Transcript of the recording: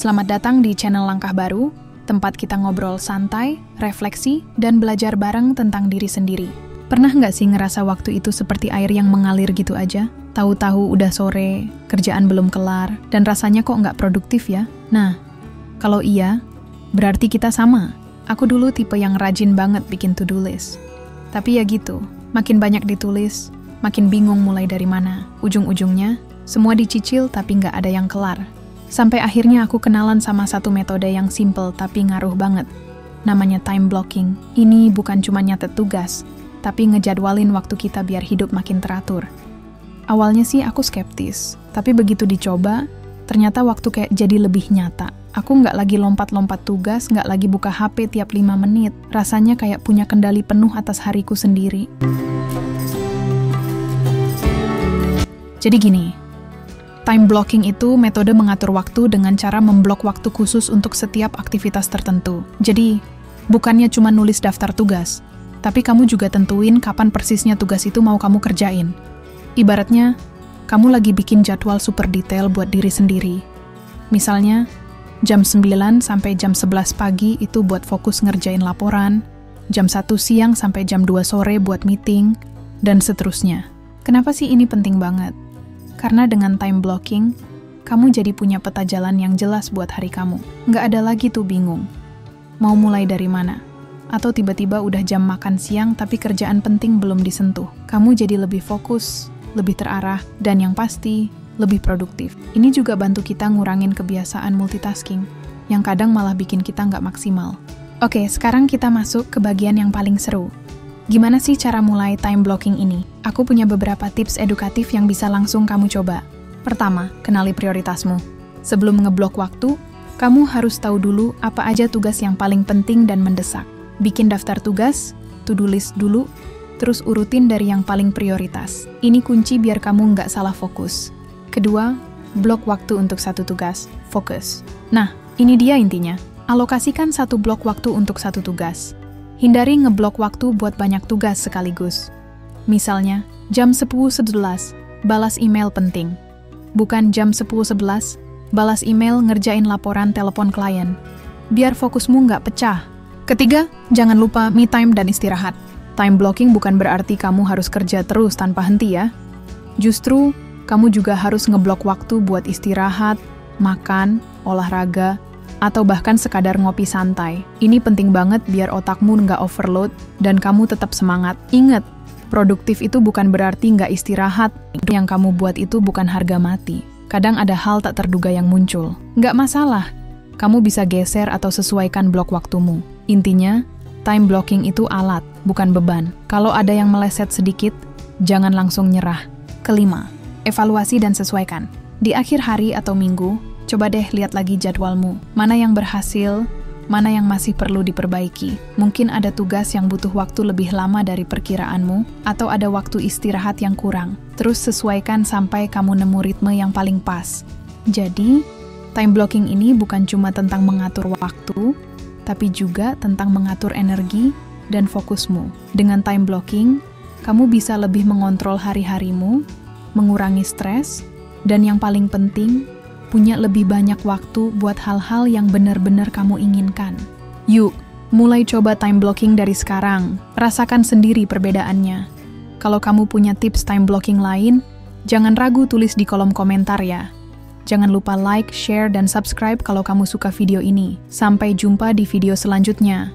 Selamat datang di channel Langkah Baru, tempat kita ngobrol santai, refleksi, dan belajar bareng tentang diri sendiri. Pernah nggak sih ngerasa waktu itu seperti air yang mengalir gitu aja? Tahu-tahu udah sore, kerjaan belum kelar, dan rasanya kok nggak produktif ya? Nah, kalau iya, berarti kita sama. Aku dulu tipe yang rajin banget bikin to-do list. Tapi ya gitu, makin banyak ditulis, makin bingung mulai dari mana. Ujung-ujungnya, semua dicicil tapi nggak ada yang kelar. Sampai akhirnya aku kenalan sama satu metode yang simple tapi ngaruh banget. Namanya time blocking. Ini bukan cuma nyatet tugas, tapi ngejadwalin waktu kita biar hidup makin teratur. Awalnya sih aku skeptis, tapi begitu dicoba, ternyata waktu kayak jadi lebih nyata. Aku nggak lagi lompat-lompat tugas, nggak lagi buka HP tiap 5 menit. Rasanya kayak punya kendali penuh atas hariku sendiri. Jadi gini, time blocking itu metode mengatur waktu dengan cara memblok waktu khusus untuk setiap aktivitas tertentu. Jadi, bukannya cuma nulis daftar tugas, tapi kamu juga tentuin kapan persisnya tugas itu mau kamu kerjain. Ibaratnya, kamu lagi bikin jadwal super detail buat diri sendiri. Misalnya, jam 9 sampai jam 11 pagi itu buat fokus ngerjain laporan, jam 1 siang sampai jam 2 sore buat meeting, dan seterusnya. Kenapa sih ini penting banget? Karena dengan time blocking, kamu jadi punya peta jalan yang jelas buat hari kamu. Nggak ada lagi tuh bingung. Mau mulai dari mana? Atau tiba-tiba udah jam makan siang tapi kerjaan penting belum disentuh. Kamu jadi lebih fokus, lebih terarah, dan yang pasti, lebih produktif. Ini juga bantu kita ngurangin kebiasaan multitasking, yang kadang malah bikin kita nggak maksimal. Oke, sekarang kita masuk ke bagian yang paling seru. Gimana sih cara mulai time blocking ini? Aku punya beberapa tips edukatif yang bisa langsung kamu coba. Pertama, kenali prioritasmu. Sebelum ngeblok waktu, kamu harus tahu dulu apa aja tugas yang paling penting dan mendesak. Bikin daftar tugas, to-do list dulu, terus urutin dari yang paling prioritas. Ini kunci biar kamu nggak salah fokus. Kedua, blok waktu untuk satu tugas, fokus. Nah, ini dia intinya. Alokasikan satu blok waktu untuk satu tugas. Hindari ngeblok waktu buat banyak tugas sekaligus. Misalnya, jam 10.11, balas email penting. Bukan jam 10.11, balas email ngerjain laporan telepon klien. Biar fokusmu nggak pecah. Ketiga, jangan lupa me time dan istirahat. Time blocking bukan berarti kamu harus kerja terus tanpa henti ya. Justru, kamu juga harus ngeblok waktu buat istirahat, makan, olahraga, atau bahkan sekadar ngopi santai. Ini penting banget biar otakmu nggak overload dan kamu tetap semangat. Ingat, produktif itu bukan berarti nggak istirahat. Yang kamu buat itu bukan harga mati. Kadang ada hal tak terduga yang muncul. Nggak masalah, kamu bisa geser atau sesuaikan blok waktumu. Intinya, time blocking itu alat, bukan beban. Kalau ada yang meleset sedikit, jangan langsung nyerah. Kelima, evaluasi dan sesuaikan. Di akhir hari atau minggu, coba deh lihat lagi jadwalmu. Mana yang berhasil, mana yang masih perlu diperbaiki. Mungkin ada tugas yang butuh waktu lebih lama dari perkiraanmu, atau ada waktu istirahat yang kurang. Terus sesuaikan sampai kamu nemu ritme yang paling pas. Jadi, time blocking ini bukan cuma tentang mengatur waktu, tapi juga tentang mengatur energi dan fokusmu. Dengan time blocking, kamu bisa lebih mengontrol hari-harimu, mengurangi stres, dan yang paling penting, punya lebih banyak waktu buat hal-hal yang benar-benar kamu inginkan. Yuk, mulai coba time blocking dari sekarang. Rasakan sendiri perbedaannya. Kalau kamu punya tips time blocking lain, jangan ragu tulis di kolom komentar ya. Jangan lupa like, share, dan subscribe kalau kamu suka video ini. Sampai jumpa di video selanjutnya.